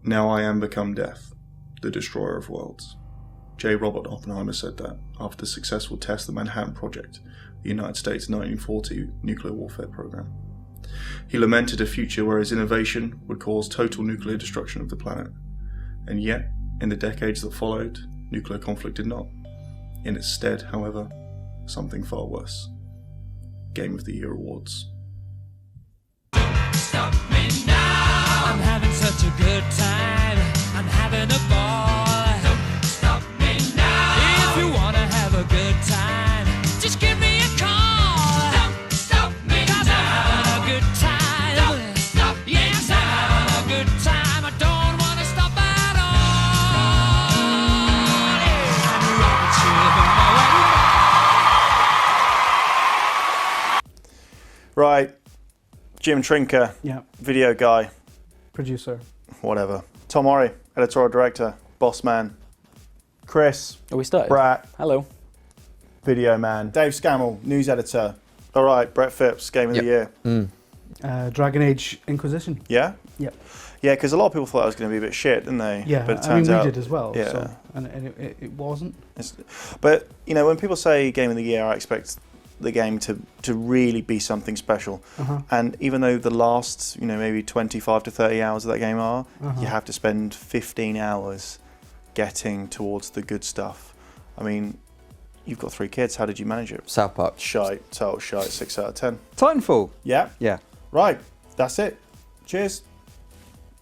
Now I am become death, the destroyer of worlds. J. Robert Oppenheimer said that after the successful test of the Manhattan Project, the United States' 1940 nuclear warfare program. He lamented a future where his innovation would cause total nuclear destruction of the planet. And yet, in the decades that followed, nuclear conflict did not. In its stead, however, something far worse. Game of the Year awards. Stop me now. I'm having such a good time. I'm having a ball. Don't stop me now. If you wanna have a good time, just give me a call. Don't stop me 'cause now. I'm having a good time. Don't stop me yes, now. I'm having a good time. I don't wanna stop at all. Yeah. I'm a rocket ship and Right, Jim Trinker, Yeah. video guy, Producer. whatever. Tom Ori, editorial director, boss man. Chris, Are we started? Brat, Hello. video man. Dave Scammell, news editor. All right, Brett Phipps, game of the year. Dragon Age Inquisition. Yeah? Yep. Yeah, because a lot of people thought it was going to be a bit shit, didn't they? Yeah, but it I mean, turns we out, did as well. Yeah. So, and it wasn't. But, you know, when people say game of the year, I expect the game to really be something special. And even though the last, you know, maybe 25 to 30 hours of that game are, you have to spend 15 hours getting towards the good stuff. I mean, you've got 3 kids. How did you manage it? South Park. Shite, total shite, 6 out of 10. Titanfall. Yeah? Yeah. Right, that's it. Cheers.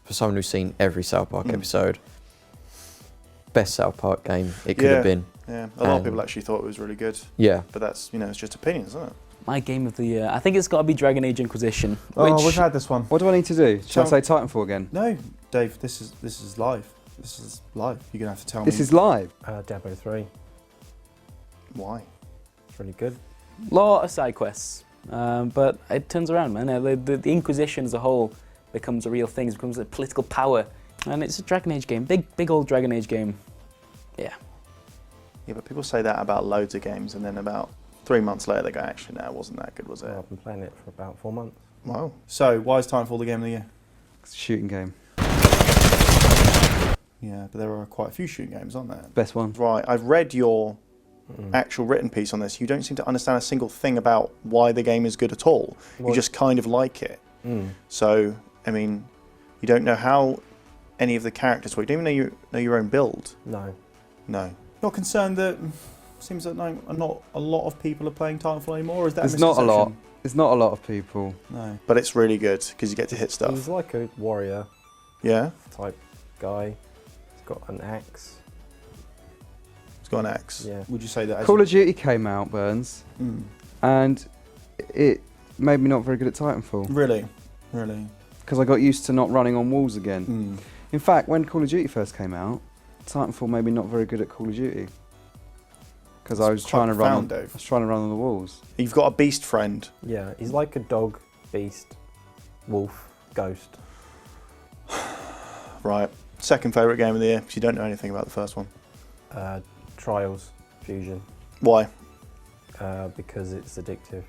For someone who's seen every South Park episode, best South Park game it could have been. Yeah, a lot of people actually thought it was really good. Yeah. But that's, you know, it's just opinions, isn't it? My game of the year. I think it's got to be Dragon Age Inquisition. Oh, which we've had this one. What do I need to do? Shall I say Titanfall again? No, Dave, this is live. This is live. You're going to have to tell This me. is live. Diablo 3. Why? It's really good. lot of side quests, but it turns around, man. The Inquisition as a whole becomes a real thing. It becomes a political power, and it's a Dragon Age game. Big old Dragon Age game. Yeah. Yeah, but people say that about loads of games, and then about 3 months later they go, actually, no, it wasn't that good, was it? Well, I've been playing it for about 4 months. Wow. So, why is Titanfall the game of the year? It's a shooting game. Yeah, but there are quite a few shooting games, aren't there? Best one. Right, I've read your actual written piece on this. You don't seem to understand a single thing about why the game is good at all. What? You just kind of like it. So, I mean, you don't know how any of the characters work. You don't even know your own build. No. No. Not concerned that seems that not a lot of people are playing Titanfall anymore, or is that There's a not a lot. misconception? There's not a lot of people. No. But it's really good because you get to hit He's stuff. like a warrior Yeah? type guy. He's got an axe. It's got an axe. Yeah. Would you say that? Call of Duty came out, Burns, and it made me not very good at Titanfall. Really? Really? Because I got used to not running on walls again. In fact, when Call of Duty first came out, Titanfall made me not very good at Call of Duty. Because I was trying to run on, Dave. I was trying to run on the walls. You've got a beast friend. Yeah, he's like a dog, beast, wolf, ghost. Right. Second favourite game of the year, because you don't know anything about the first one. Trials Fusion. Why? Because it's addictive.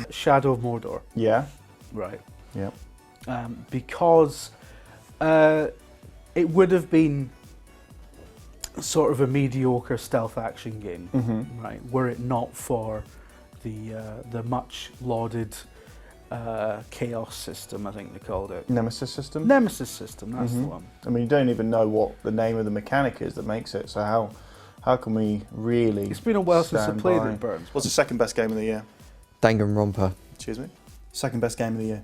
Shadow of Mordor. Yeah. Right. Yeah. Because it would have been sort of a mediocre stealth action game, right? Were it not for the much lauded chaos system, I think they called it. Nemesis system? Nemesis system, that's the one. I mean, you don't even know what the name of the mechanic is that makes it, so how can we really It's been a while since I stand played by? it, Burns. What's the second best game of the year? Danganronpa. Excuse me? Second best game of the year.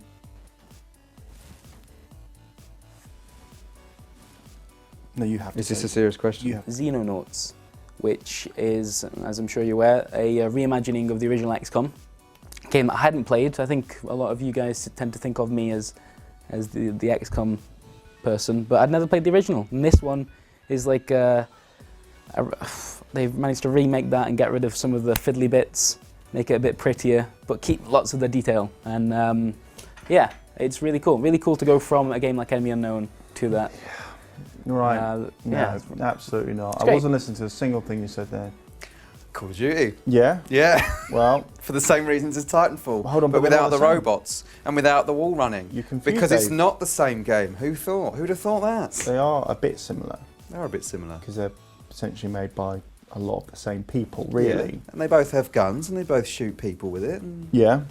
No, you have to Is this say. a serious question? You have to. Xenonauts, which is, as I'm sure you're aware, a reimagining of the original XCOM. Game that I hadn't played. I think a lot of you guys tend to think of me as the XCOM person, but I'd never played the original. And this one is like they've managed to remake that and get rid of some of the fiddly bits, make it a bit prettier, but keep lots of the detail. And yeah, it's really cool. Really cool to go from a game like Enemy Unknown to that. Right. Yeah, No, absolutely not. I great. wasn't listening to a single thing you said there. Call of Duty. Yeah. Yeah. Well, For the same reasons as Titanfall. Hold on, but but they're without not the the same. robots and without the wall running. You're confused, Because it's Dave. not the same game. Who thought? Who'd have thought that? they are a bit similar They're a bit similar. because they're potentially made by a lot of the same people, really. Yeah. And they both have guns and they both shoot people with it. And, Yeah.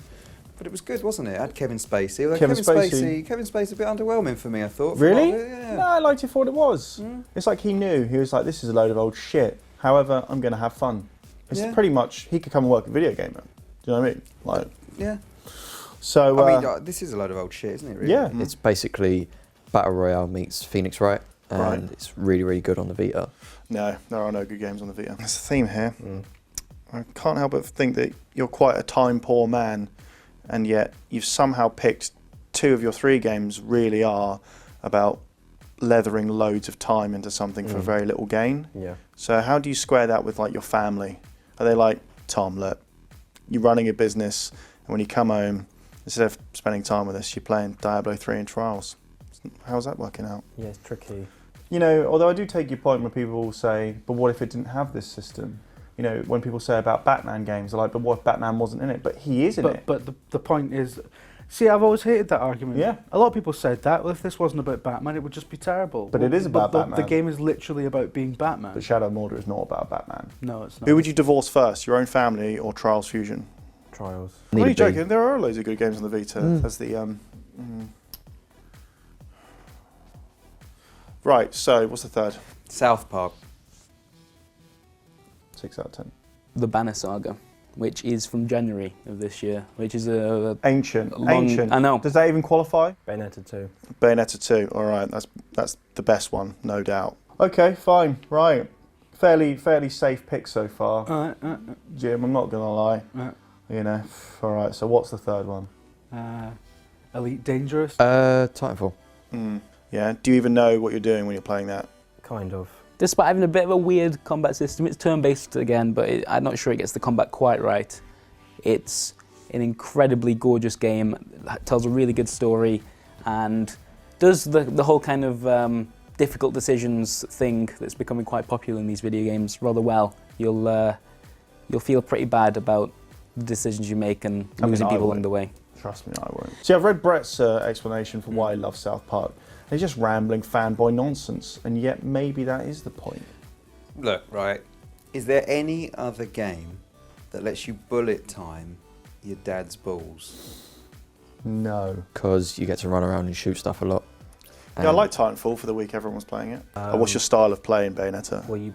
but it was good, wasn't it? It had Kevin Spacey. Although Kevin Spacey. Kevin Spacey a bit underwhelming for me, I thought. for a Really? lot of it, yeah. No, I liked it for what it was. Mm. It's like he knew. He was like, this is a load of old shit. However, I'm going to have fun. It's Yeah. pretty much, he could come and work at VideoGamer. Do you know what I mean? Like, Yeah. so, I mean, this is a load of old shit, isn't it? Really? yeah. It's basically Battle Royale meets Phoenix Wright, and Right. it's really, really good on the Vita. No, there are no good games on the Vita. There's a theme here. Mm. I can't help but think that you're quite a time-poor man, and yet you've somehow picked 2 of your 3 games really are about leathering loads of time into something for Mm. very little gain. Yeah. So how do you square that with like your family? Are they like, Tom, look, you're running a business, and when you come home, instead of spending time with us, you're playing Diablo 3 and Trials. How's that working out? Yeah, it's tricky. You know, although I do take your point when people say, but what if it didn't have this system? You know, when people say about Batman games, they're like, but what if Batman wasn't in it? But he is in it. But the point is, see, I've always hated that argument. Yeah. A lot of people said that. Well, if this wasn't about Batman, it would just be terrible. But it is about The Batman. game is literally about being Batman. But Shadow of Mordor is not about Batman. No, it's not. Who would you divorce first, your own family or Trials Fusion? Trials. I'm Need only a B. joking, there are loads of good games on the Vita. Mm. There's the... Right, so what's the third? South Park. 6 out of 10. The Banner Saga, which is from January of this year, which is a Ancient. long- Ancient. I know. Does that even qualify? Bayonetta 2. Bayonetta 2. All right, that's the best one, no doubt. Okay, fine. Right. Fairly safe pick so far. Jim, I'm not gonna lie. You know. All right. So what's the third one? Elite Dangerous. Titanfall. Yeah. Do you even know what you're doing when you're playing that? Kind of. Despite having a bit of a weird combat system, it's turn-based again, but I'm not sure it gets the combat quite right. It's an incredibly gorgeous game, that tells a really good story, and does the whole kind of difficult decisions thing that's becoming quite popular in these video games rather well. You'll feel pretty bad about the decisions you make and I mean, losing I people would. along the way. Trust me, I won't. See, I've read Brett's explanation for why he loves South Park. It's just rambling fanboy nonsense, and yet maybe that is the point. Look, right. Is there any other game that lets you bullet time your dad's balls? No. Because you get to run around and shoot stuff a lot. Yeah, I like Titanfall for the week everyone was playing it. What's your style of play in Bayonetta? Well, you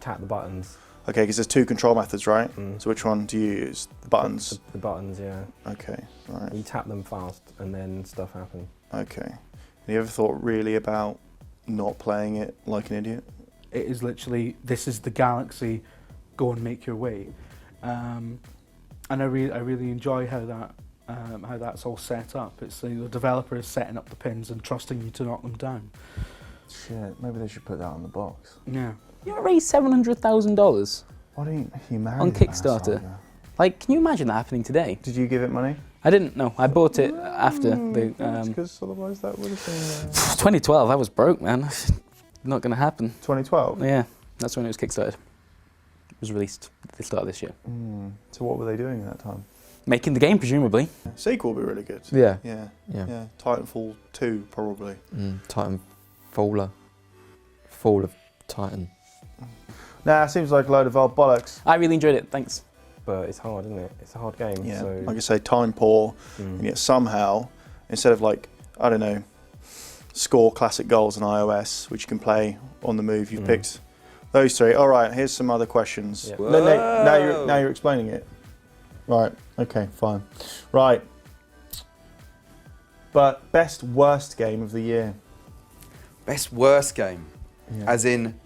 tap the buttons. Okay, because there's 2 control methods, right? Mm. So which one do you use? The buttons? The buttons, yeah. Okay, right. You tap them fast and then stuff happens. Okay. Have you ever thought really about not playing it like an idiot? It is literally, this is the galaxy, go and make your way. And I really enjoy how that's all set up. It's the developer is setting up the pins and trusting you to knock them down. Shit, maybe they should put that on the box. Yeah. You raised $700,000 Why don't you marry on the Kickstarter. Saga? Like, can you imagine that happening today? Did you give it money? I didn't know. I bought it after the Because otherwise that would have been... 2012. I was broke, man. Not going to happen. 2012? Yeah, that's when it was kickstarted. It was released at the start of this year. So what were they doing at that time? Making the game, presumably. Sequel would be really good. Yeah. Yeah. Yeah. Yeah. Titanfall 2, probably. Titanfaller. Fall of Titan. Nah, seems like a load of old bollocks. I really enjoyed it. Thanks. But it's hard, isn't it? It's a hard game. Yeah. So Like I say, time poor, and yet somehow, instead of like, I don't know, score classic goals on iOS, which you can play on the move, you've picked those 3. All right, here's some other questions. Yeah. Now you're explaining it. Right, okay, fine. Right. But best worst game of the year. Best worst game? Yeah. As in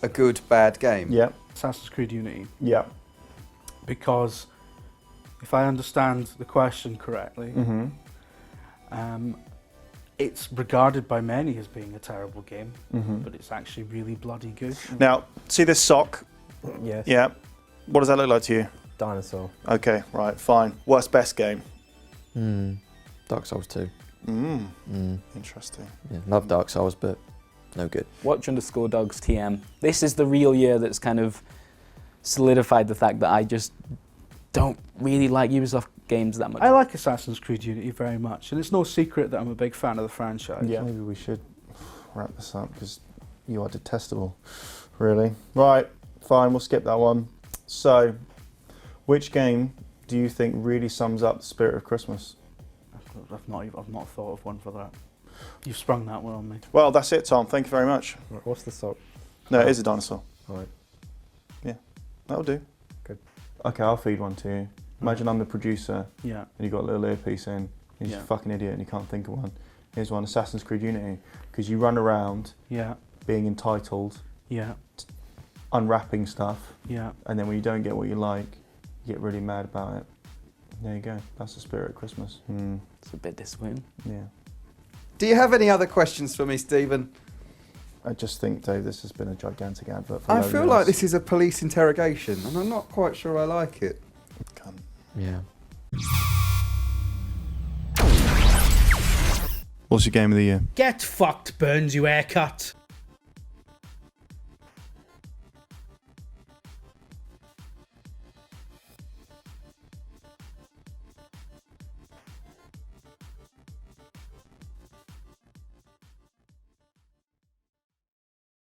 a good, bad game? Yeah. Assassin's Creed Unity. Yeah. Because if I understand the question correctly, it's regarded by many as being a terrible game, but it's actually really bloody good. Now, see this sock? yes. Yeah. What does that look like to you? Dinosaur. Okay, right, fine. Worst best game? Dark Souls 2. Interesting. Yeah, love Dark Souls, but no good. Watch_dogs TM. This is the real year that's kind of solidified the fact that I just don't really like Ubisoft games that much. I like Assassin's Creed Unity very much, and it's no secret that I'm a big fan of the franchise. Yeah. Maybe we should wrap this up because you are detestable, really. Right, fine, we'll skip that one. So, which game do you think really sums up the spirit of Christmas? I've not thought of one for that. You've sprung that one on me. Well, that's it, Tom. Thank you very much. Right, what's the song? No, it is a dinosaur. All right. Yeah, that'll do. Good. Okay, I'll feed one to you. Imagine I'm the producer Yeah. and you've got a little earpiece in. You're just Yeah. a fucking idiot and you can't think of one. Here's one, Assassin's Creed Unity. Because you run around Yeah. being entitled, Yeah. unwrapping stuff, Yeah. and then when you don't get what you like, you get really mad about it. There you go. That's the spirit of Christmas. It's a bit disappointing. Yeah. Do you have any other questions for me, Stephen? I just think, Dave, this has been a gigantic advert for I Loneliness. feel like this is a police interrogation, and I'm not quite sure I like it. Cunt. Yeah. What's your game of the year? Get fucked, Burns, you haircut.